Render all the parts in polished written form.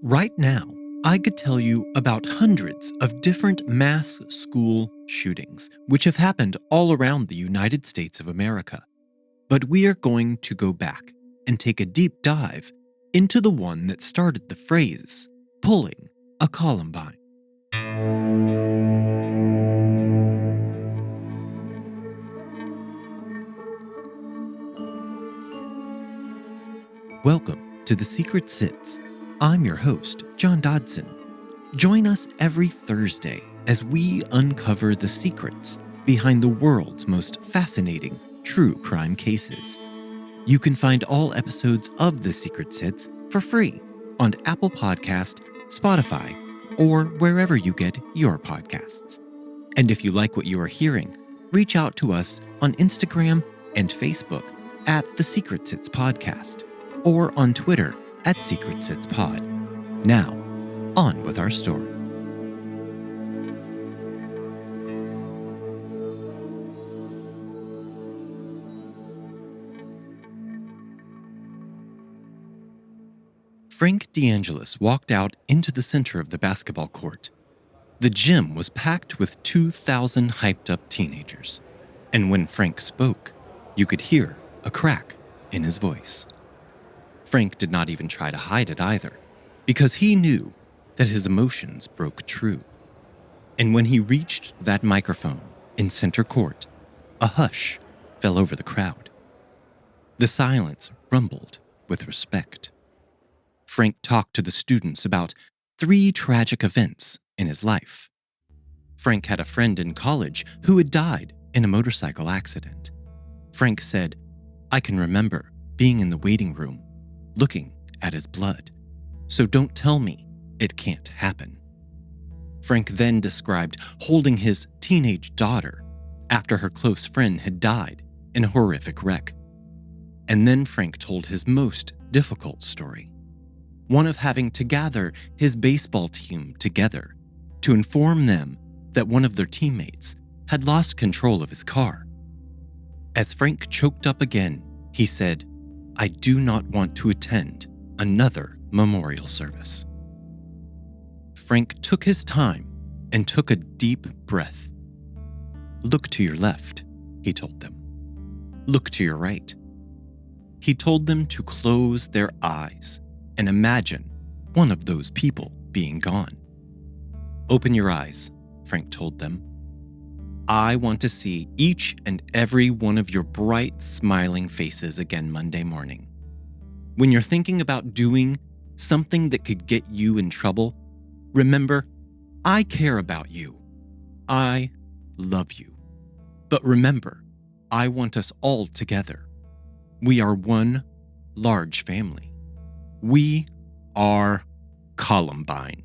Right now, I could tell you about hundreds of different mass school shootings which have happened all around the United States of America. But we are going to go back and take a deep dive into the one that started the phrase, pulling a Columbine. Welcome to The Secret Sits. I'm your host, John Dodson. Join us every Thursday as we uncover the secrets behind the world's most fascinating true crime cases. You can find all episodes of The Secret Sits for free on Apple Podcast, Spotify, or wherever you get your podcasts. And if you like what you are hearing, reach out to us on Instagram and Facebook at TheSecretSitsPodcast or on Twitter at SecretSitsPod. Now, on with our story. Frank DeAngelis walked out into the center of the basketball court. The gym was packed with 2,000 hyped-up teenagers, and when Frank spoke, you could hear a crack in his voice. Frank did not even try to hide it either, because he knew that his emotions broke true. And when he reached that microphone in center court, a hush fell over the crowd. The silence rumbled with respect. Frank talked to the students about 3 tragic events in his life. Frank had a friend in college who had died in a motorcycle accident. Frank said, "I can remember being in the waiting room, looking at his blood, so don't tell me it can't happen." Frank then described holding his teenage daughter after her close friend had died in a horrific wreck. And then Frank told his most difficult story, one of having to gather his baseball team together to inform them that one of their teammates had lost control of his car. As Frank choked up again, he said, "I do not want to attend another memorial service." Frank took his time and took a deep breath. "Look to your left," he told them. "Look to your right." He told them to close their eyes and imagine one of those people being gone. "Open your eyes," Frank told them. "I want to see each and every one of your bright, smiling faces again Monday morning. When you're thinking about doing something that could get you in trouble, remember, I care about you. I love you. But remember, I want us all together. We are one large family. We are Columbine."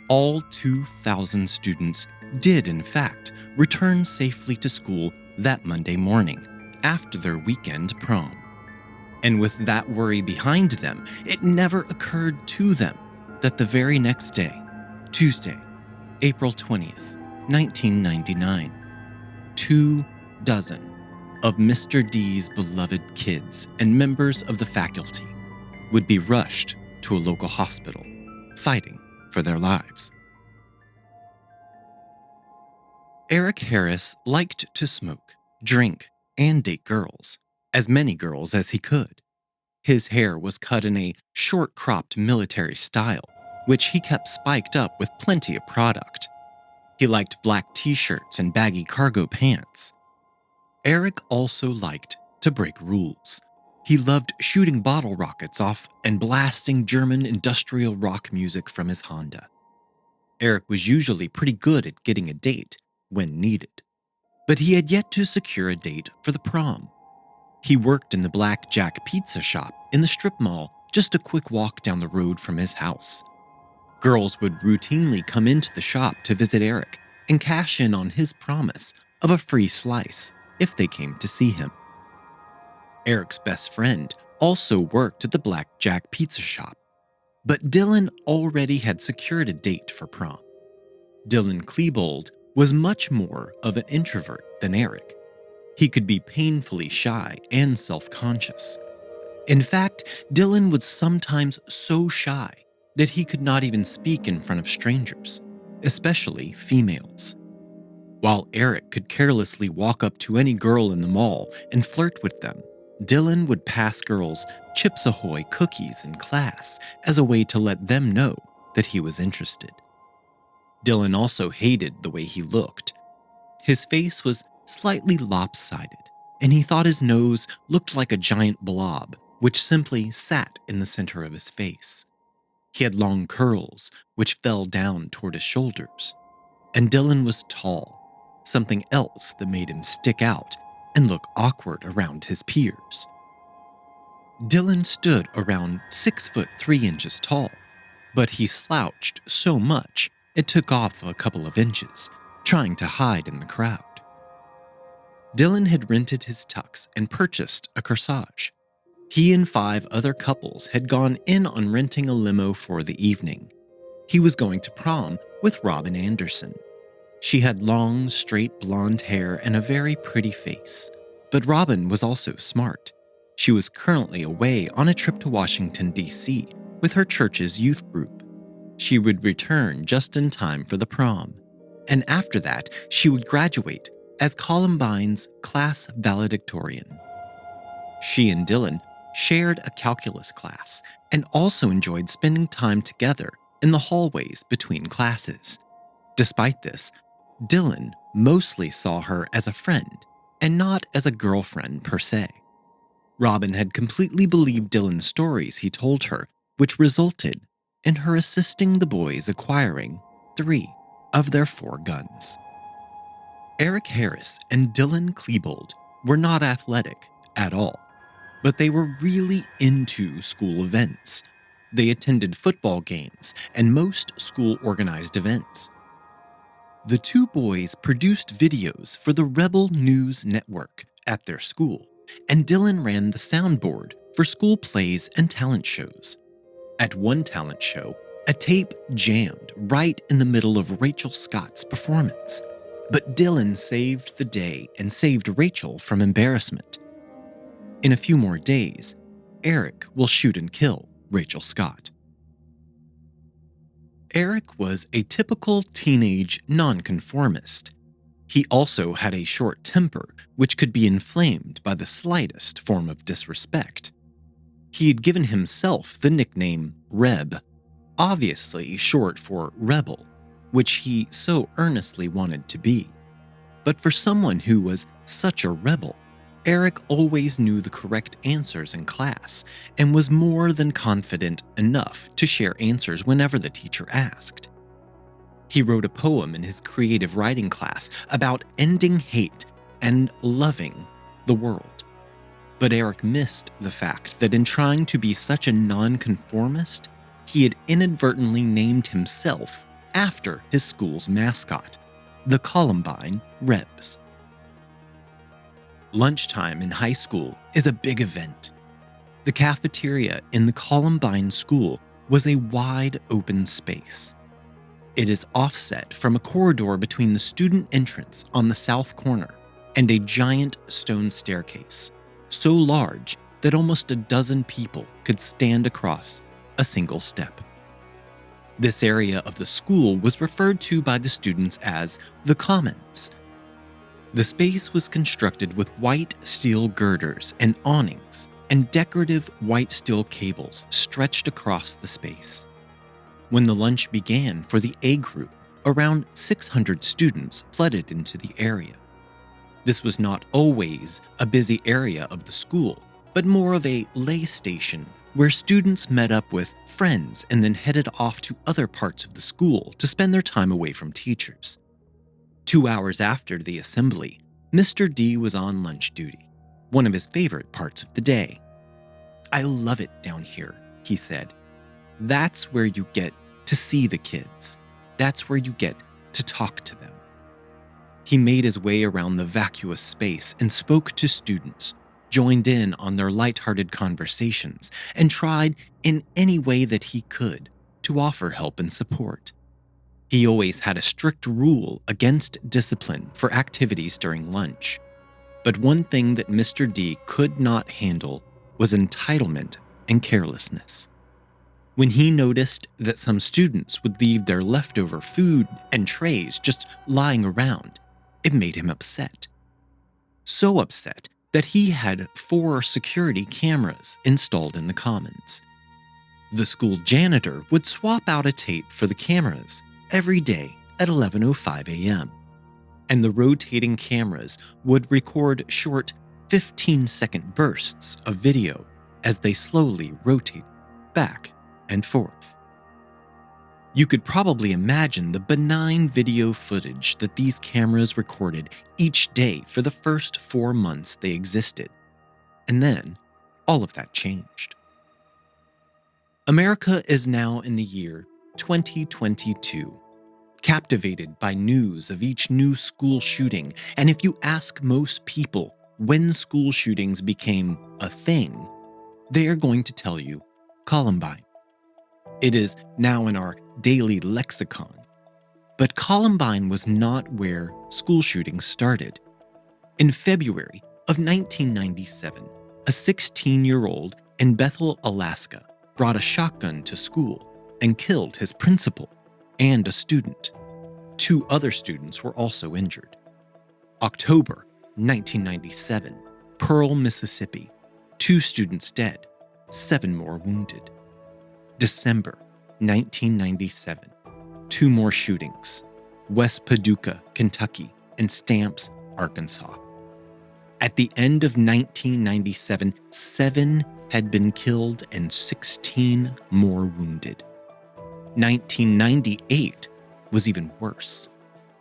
All 2,000 students did, in fact, return safely to school that Monday morning after their weekend prom. And with that worry behind them, it never occurred to them that the very next day, Tuesday, April 20th, 1999, 2 dozen of Mr. D's beloved kids and members of the faculty would be rushed to a local hospital, fighting for their lives. Eric Harris liked to smoke, drink, and date girls, as many girls as he could. His hair was cut in a short-cropped military style, which he kept spiked up with plenty of product. He liked black t-shirts and baggy cargo pants. Eric also liked to break rules. He loved shooting bottle rockets off and blasting German industrial rock music from his Honda. Eric was usually pretty good at getting a date when needed, but he had yet to secure a date for the prom. He worked in the Black Jack pizza shop in the strip mall, just a quick walk down the road from his house. Girls would routinely come into the shop to visit Eric and cash in on his promise of a free slice if they came to see him. Eric's best friend also worked at the Black Jack pizza shop, but Dylan already had secured a date for prom. Dylan Klebold was much more of an introvert than Eric. He could be painfully shy and self-conscious. In fact, Dylan was sometimes so shy that he could not even speak in front of strangers, especially females. While Eric could carelessly walk up to any girl in the mall and flirt with them, Dylan would pass girls Chips Ahoy cookies in class as a way to let them know that he was interested. Dylan also hated the way he looked. His face was slightly lopsided, and he thought his nose looked like a giant blob, which simply sat in the center of his face. He had long curls, which fell down toward his shoulders. And Dylan was tall, something else that made him stick out and look awkward around his peers. Dylan stood around 6'3" tall, but he slouched so much it took off a couple of inches, trying to hide in the crowd. Dylan had rented his tux and purchased a corsage. He and 5 other couples had gone in on renting a limo for the evening. He was going to prom with Robin Anderson. She had long, straight blonde hair and a very pretty face. But Robin was also smart. She was currently away on a trip to Washington, D.C. with her church's youth group. She would return just in time for the prom. And after that, she would graduate as Columbine's class valedictorian. She and Dylan shared a calculus class and also enjoyed spending time together in the hallways between classes. Despite this, Dylan mostly saw her as a friend and not as a girlfriend per se. Robin had completely believed Dylan's stories he told her, which resulted in her assisting the boys acquiring 3 of their 4 guns. Eric Harris and Dylan Klebold were not athletic at all, but they were really into school events. They attended football games and most school-organized events. The 2 boys produced videos for the Rebel News Network at their school, and Dylan ran the soundboard for school plays and talent shows. At one talent show, a tape jammed right in the middle of Rachel Scott's performance. But Dylan saved the day and saved Rachel from embarrassment. In a few more days, Eric will shoot and kill Rachel Scott. Eric was a typical teenage nonconformist. He also had a short temper, which could be inflamed by the slightest form of disrespect. He had given himself the nickname Reb, obviously short for rebel, which he so earnestly wanted to be. But for someone who was such a rebel, Eric always knew the correct answers in class and was more than confident enough to share answers whenever the teacher asked. He wrote a poem in his creative writing class about ending hate and loving the world. But Eric missed the fact that in trying to be such a nonconformist, he had inadvertently named himself after his school's mascot, the Columbine Rebs. Lunchtime in high school is a big event. The cafeteria in the Columbine school was a wide open space. It is offset from a corridor between the student entrance on the south corner and a giant stone staircase, so large that almost a dozen people could stand across a single step. This area of the school was referred to by the students as the Commons. The space was constructed with white steel girders and awnings, and decorative white steel cables stretched across the space. When the lunch began for the A group, around 600 students flooded into the area. This was not always a busy area of the school, but more of a lay station where students met up with friends and then headed off to other parts of the school to spend their time away from teachers. 2 hours after the assembly, Mr. D was on lunch duty, one of his favorite parts of the day. "I love it down here," he said. "That's where you get to see the kids. That's where you get to talk to them." He made his way around the vacuous space and spoke to students, joined in on their lighthearted conversations, and tried in any way that he could to offer help and support. He always had a strict rule against discipline for activities during lunch. But one thing that Mr. D could not handle was entitlement and carelessness. When he noticed that some students would leave their leftover food and trays just lying around, it made him upset. So upset that he had 4 security cameras installed in the commons. The school janitor would swap out a tape for the cameras every day at 11:05 a.m., and the rotating cameras would record short 15-second bursts of video as they slowly rotate back and forth. You could probably imagine the benign video footage that these cameras recorded each day for the first 4 months they existed. And then, all of that changed. America is now in the year 2022, captivated by news of each new school shooting, and if you ask most people when school shootings became a thing, they are going to tell you Columbine. It is now in our daily lexicon. But Columbine was not where school shootings started. In February of 1997, a 16-year-old in Bethel, Alaska, brought a shotgun to school and killed his principal and a student. 2 other students were also injured. October 1997, Pearl, Mississippi, 2 students dead, 7 more wounded. December 1997, 2 more shootings, West Paducah, Kentucky, and Stamps, Arkansas. At the end of 1997, 7 had been killed and 16 more wounded. 1998 was even worse.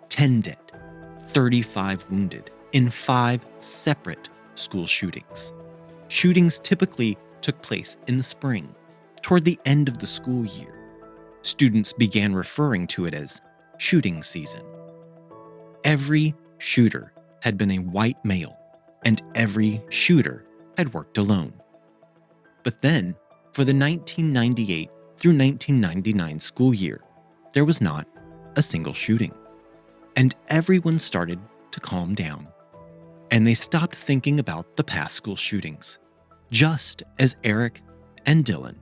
10 dead, 35 wounded in 5 separate school shootings. Shootings typically took place in the spring, toward the end of the school year. Students began referring to it as shooting season. Every shooter had been a white male, and every shooter had worked alone. But then, for the 1998 through 1999 school year, there was not a single shooting. And everyone started to calm down. And they stopped thinking about the past school shootings, just as Eric and Dylan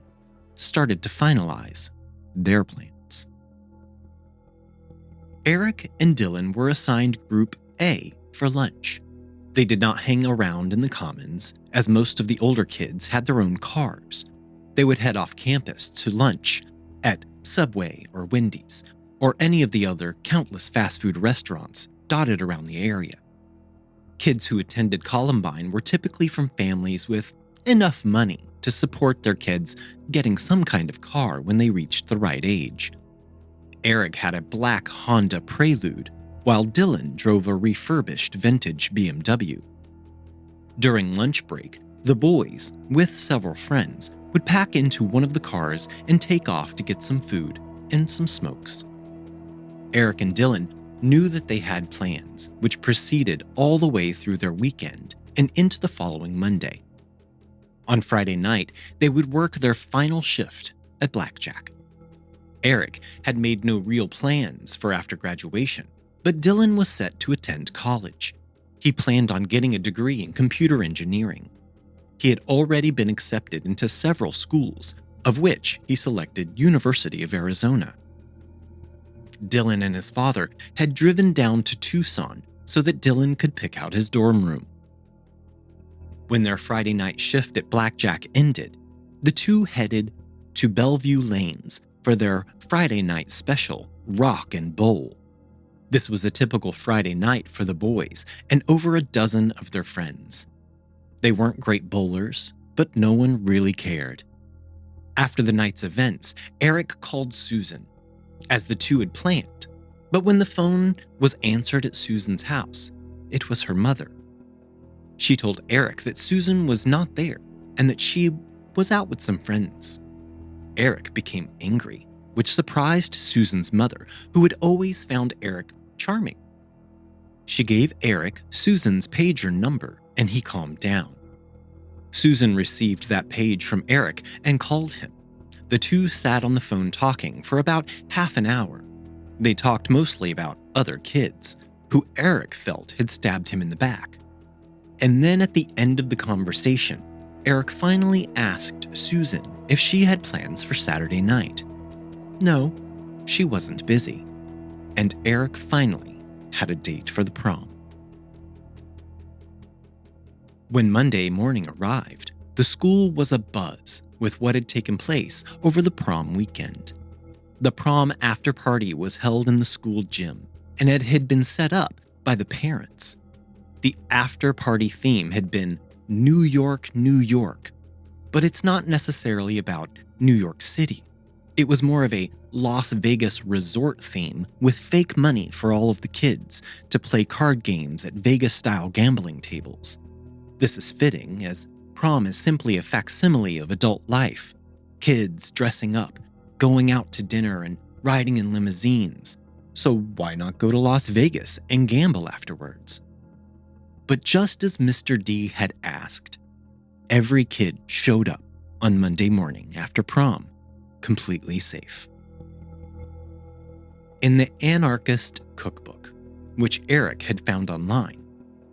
started to finalize their plans. Eric and Dylan were assigned Group A for lunch. They did not hang around in the commons, as most of the older kids had their own cars. They would head off campus to lunch at Subway or Wendy's, or any of the other countless fast food restaurants dotted around the area. Kids who attended Columbine were typically from families with enough money to support their kids getting some kind of car when they reached the right age. Eric had a black Honda Prelude, while Dylan drove a refurbished vintage BMW. During lunch break, the boys, with several friends, would pack into one of the cars and take off to get some food and some smokes. Eric and Dylan knew that they had plans, which proceeded all the way through their weekend and into the following Monday. On Friday night, they would work their final shift at Blackjack. Eric had made no real plans for after graduation, but Dylan was set to attend college. He planned on getting a degree in computer engineering. He had already been accepted into several schools, of which he selected University of Arizona. Dylan and his father had driven down to Tucson so that Dylan could pick out his dorm room. When their Friday night shift at Blackjack ended, the two headed to Bellevue Lanes for their Friday night special, Rock and Bowl. This was a typical Friday night for the boys and over a dozen of their friends. They weren't great bowlers, but no one really cared. After the night's events, Eric called Susan, as the two had planned, but when the phone was answered at Susan's house, it was her mother. She told Eric that Susan was not there and that she was out with some friends. Eric became angry, which surprised Susan's mother, who had always found Eric charming. She gave Eric Susan's pager number, and he calmed down. Susan received that page from Eric and called him. The two sat on the phone talking for about half an hour. They talked mostly about other kids, who Eric felt had stabbed him in the back. And then at the end of the conversation, Eric finally asked Susan if she had plans for Saturday night. No, she wasn't busy. And Eric finally had a date for the prom. When Monday morning arrived, the school was abuzz with what had taken place over the prom weekend. The prom after party was held in the school gym, and it had been set up by the parents. The after party theme had been New York, New York, but it's not necessarily about New York City. It was more of a Las Vegas resort theme with fake money for all of the kids to play card games at Vegas-style gambling tables. This is fitting, as prom is simply a facsimile of adult life. Kids dressing up, going out to dinner, and riding in limousines. So why not go to Las Vegas and gamble afterwards? But just as Mr. D had asked, every kid showed up on Monday morning after prom, completely safe. In the Anarchist Cookbook, which Eric had found online,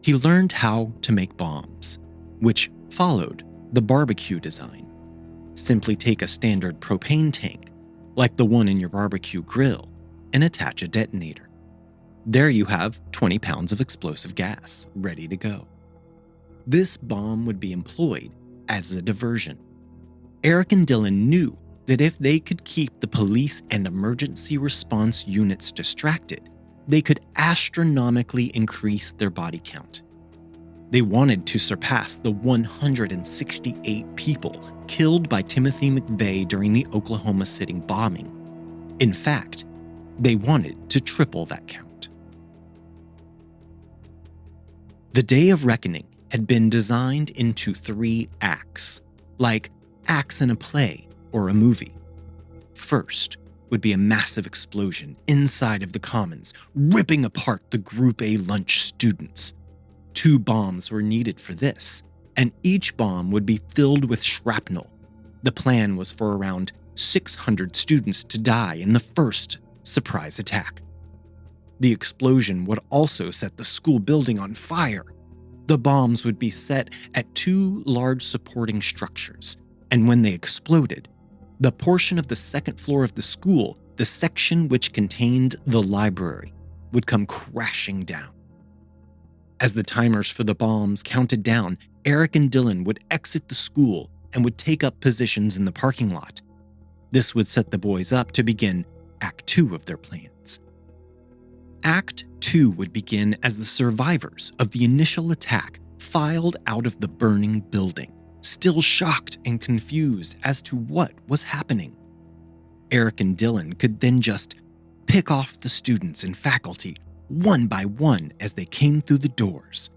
he learned how to make bombs, which followed the barbecue design. Simply take a standard propane tank, like the one in your barbecue grill, and attach a detonator. There you have 20 pounds of explosive gas ready to go. This bomb would be employed as a diversion. Eric and Dylan knew that if they could keep the police and emergency response units distracted, they could astronomically increase their body count. They wanted to surpass the 168 people killed by Timothy McVeigh during the Oklahoma City bombing. In fact, they wanted to triple that count. The Day of Reckoning had been designed into 3 acts, like acts in a play or a movie. First would be a massive explosion inside of the Commons, ripping apart the Group A lunch students. 2 bombs were needed for this, and each bomb would be filled with shrapnel. The plan was for around 600 students to die in the first surprise attack. The explosion would also set the school building on fire. The bombs would be set at 2 large supporting structures, and when they exploded, the portion of the second floor of the school, the section which contained the library, would come crashing down. As the timers for the bombs counted down, Eric and Dylan would exit the school and would take up positions in the parking lot. This would set the boys up to begin Act 2 of their plans. Act 2 would begin as the survivors of the initial attack filed out of the burning building, still shocked and confused as to what was happening. Eric and Dylan could then just pick off the students and faculty one by one as they came through the doors.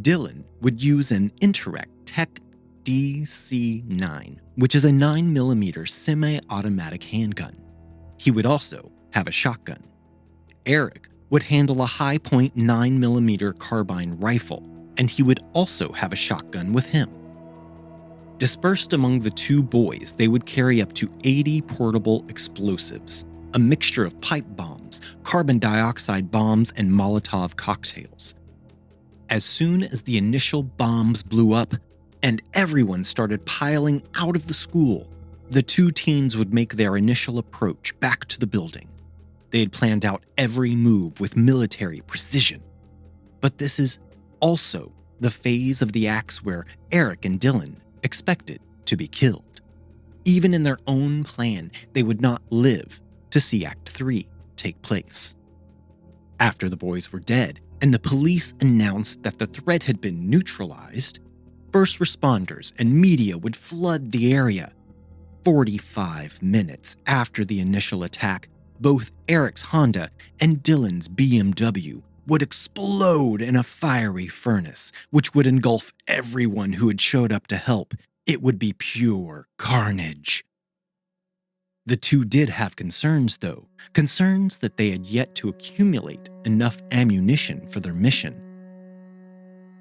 Dylan would use an Interact Tech DC-9, which is a 9mm semi-automatic handgun. He would also have a shotgun. Eric would handle a high-point 9mm carbine rifle, and he would also have a shotgun with him. Dispersed among the 2 boys, they would carry up to 80 portable explosives, a mixture of pipe bombs, carbon dioxide bombs, and Molotov cocktails. As soon as the initial bombs blew up and everyone started piling out of the school, the 2 teens would make their initial approach back to the building. They had planned out every move with military precision. But this is also the phase of the acts where Eric and Dylan expected to be killed. Even in their own plan, they would not live to see Act 3 take place. After the boys were dead and the police announced that the threat had been neutralized, first responders and media would flood the area. 45 minutes after the initial attack, both Eric's Honda and Dylan's BMW would explode in a fiery furnace, which would engulf everyone who had showed up to help. It would be pure carnage. The 2 did have concerns, though, concerns that they had yet to accumulate enough ammunition for their mission.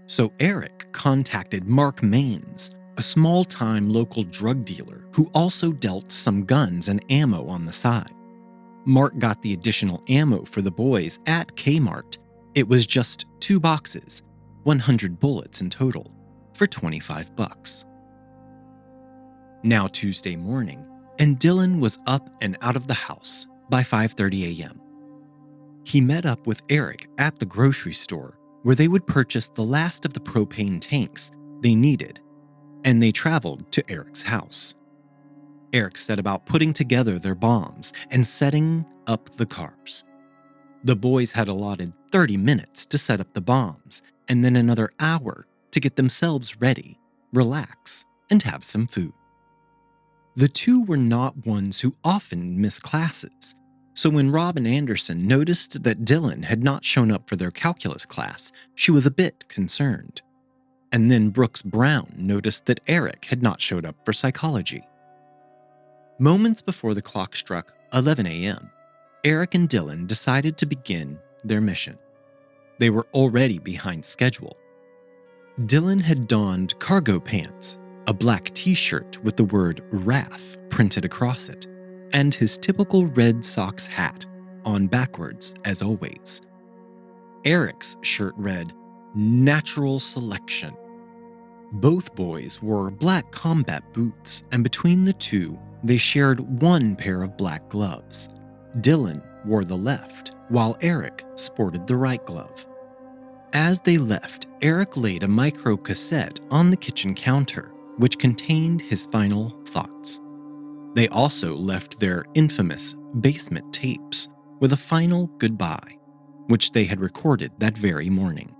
So Eric contacted Mark Maines, a small-time local drug dealer who also dealt some guns and ammo on the side. Mark got the additional ammo for the boys at Kmart. It was just 2 boxes, 100 bullets in total, for $25. Now Tuesday morning, and Dylan was up and out of the house by 5:30 a.m. He met up with Eric at the grocery store where they would purchase the last of the propane tanks they needed, and they traveled to Eric's house. Eric set about putting together their bombs and setting up the cars. The boys had allotted 30 minutes to set up the bombs and then another hour to get themselves ready, relax, and have some food. The two were not ones who often miss classes, so when Robin Anderson noticed that Dylan had not shown up for their calculus class, she was a bit concerned. And then Brooks Brown noticed that Eric had not showed up for psychology. Moments before the clock struck 11 a.m., Eric and Dylan decided to begin their mission. They were already behind schedule. Dylan had donned cargo pants, a black t-shirt with the word Wrath printed across it, and his typical Red Sox hat on backwards as always. Eric's shirt read, Natural Selection. Both boys wore black combat boots, and between the two, they shared one pair of black gloves. Dylan wore the left, while Eric sported the right glove. As they left, Eric laid a micro cassette on the kitchen counter, which contained his final thoughts. They also left their infamous basement tapes with a final goodbye, which they had recorded that very morning.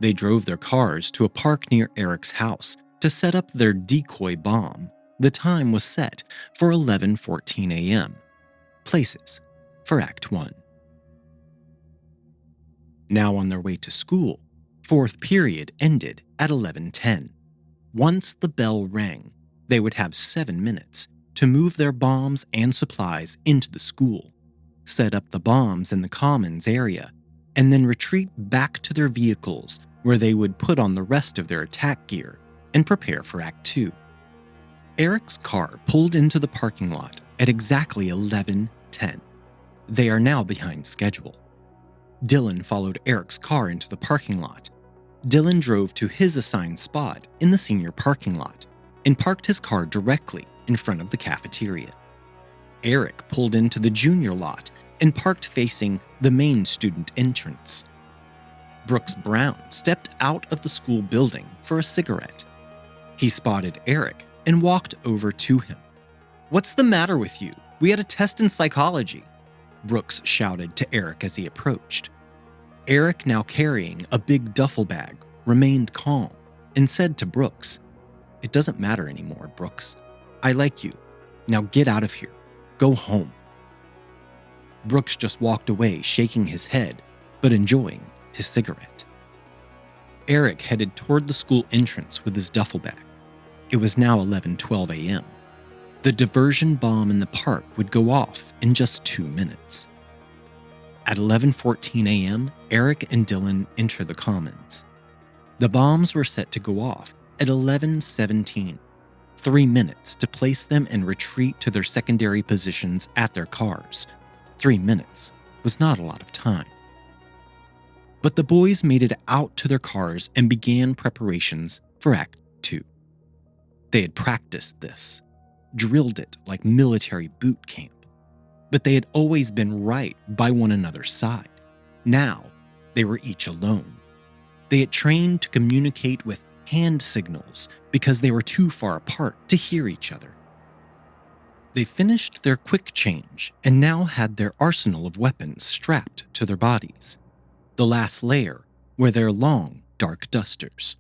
They drove their cars to a park near Eric's house to set up their decoy bomb. The time was set for 11:14 a.m. Places for Act 1. Now on their way to school, fourth period ended at 11:10. Once the bell rang, they would have 7 minutes to move their bombs and supplies into the school, set up the bombs in the commons area, and then retreat back to their vehicles where they would put on the rest of their attack gear and prepare for Act 2. Eric's car pulled into the parking lot at exactly 11:10. They are now behind schedule. Dylan followed Eric's car into the parking lot. Dylan drove to his assigned spot in the senior parking lot and parked his car directly in front of the cafeteria. Eric pulled into the junior lot and parked facing the main student entrance. Brooks Brown stepped out of the school building for a cigarette. He spotted Eric and walked over to him. "What's the matter with you? We had a test in psychology," Brooks shouted to Eric as he approached. Eric, now carrying a big duffel bag, remained calm and said to Brooks, "It doesn't matter anymore, Brooks. I like you. Now get out of here. Go home." Brooks just walked away, shaking his head, but enjoying his cigarette. Eric headed toward the school entrance with his duffel bag. It was now 11:12 a.m. The diversion bomb in the park would go off in just 2 minutes. At 11:14 a.m., Eric and Dylan enter the commons. The bombs were set to go off at 11:17, 3 minutes to place them and retreat to their secondary positions at their cars. 3 minutes was not a lot of time. But the boys made it out to their cars and began preparations for Act 2. They had practiced this, drilled it like military boot camp, but they had always been right by one another's side. Now, they were each alone. They had trained to communicate with hand signals because they were too far apart to hear each other. They finished their quick change and now had their arsenal of weapons strapped to their bodies. The last layer were their long, dark dusters.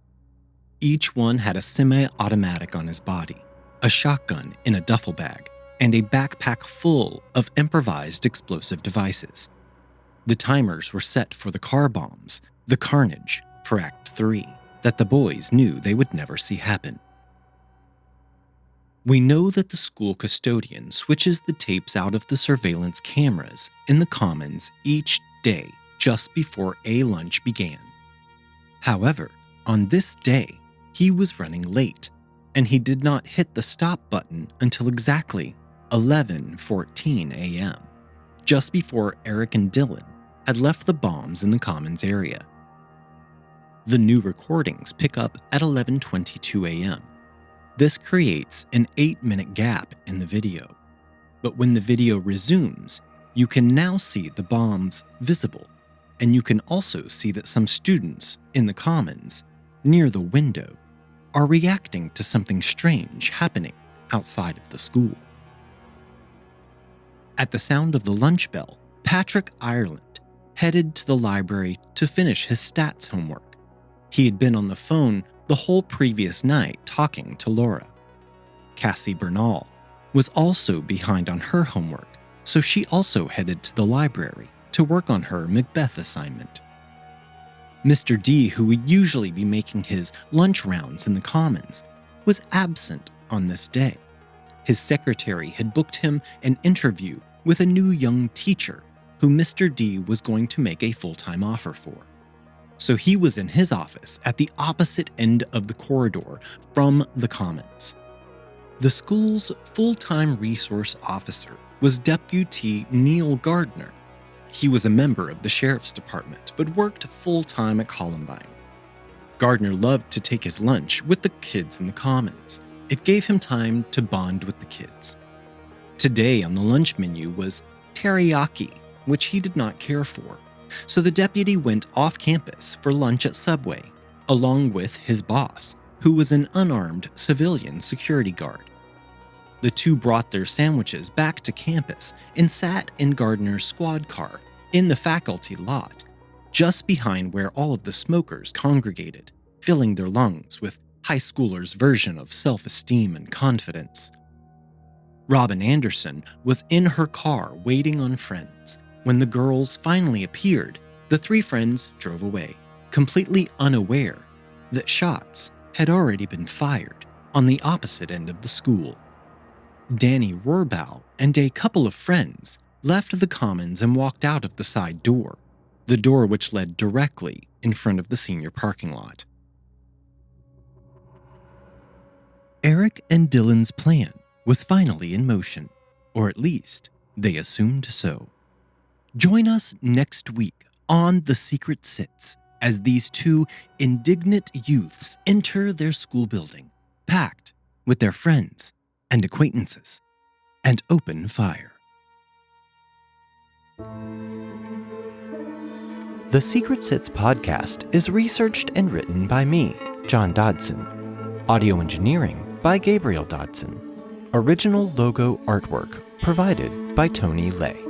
Each one had a semi-automatic on his body, a shotgun in a duffel bag, and a backpack full of improvised explosive devices. The timers were set for the car bombs, the carnage for Act 3, that the boys knew they would never see happen. We know that the school custodian switches the tapes out of the surveillance cameras in the commons each day just before a lunch began. However, on this day, he was running late, and he did not hit the stop button until exactly 11:14 a.m., just before Eric and Dylan had left the bombs in the commons area. The new recordings pick up at 11:22 a.m. This creates an 8-minute gap in the video. But when the video resumes, you can now see the bombs visible, and you can also see that some students in the commons, near the window, are reacting to something strange happening outside of the school. At the sound of the lunch bell, Patrick Ireland headed to the library to finish his stats homework. He had been on the phone the whole previous night talking to Laura. Cassie Bernal was also behind on her homework, so she also headed to the library to work on her Macbeth assignment. Mr. D, who would usually be making his lunch rounds in the commons, was absent on this day. His secretary had booked him an interview with a new young teacher who Mr. D was going to make a full-time offer for. So he was in his office at the opposite end of the corridor from the commons. The school's full-time resource officer was Deputy Neil Gardner. He was a member of the sheriff's department, but worked full-time at Columbine. Gardner loved to take his lunch with the kids in the commons. It gave him time to bond with the kids. Today on the lunch menu was teriyaki, which he did not care for, so the deputy went off campus for lunch at Subway, along with his boss, who was an unarmed civilian security guard. The two brought their sandwiches back to campus and sat in Gardner's squad car in the faculty lot, just behind where all of the smokers congregated, filling their lungs with high schoolers' version of self-esteem and confidence. Robin Anderson was in her car waiting on friends. When the girls finally appeared, the three friends drove away, completely unaware that shots had already been fired on the opposite end of the school. Danny Rohrbaugh and a couple of friends left the commons and walked out of the side door, the door which led directly in front of the senior parking lot. Eric and Dylan's plan was finally in motion, or at least they assumed so. Join us next week on The Secret Sits as these two indignant youths enter their school building, packed with their friends and acquaintances, and open fire. The Secret Sits podcast is researched and written by me, John Dodson. Audio engineering by Gabriel Dodson. Original logo artwork provided by Tony Lay.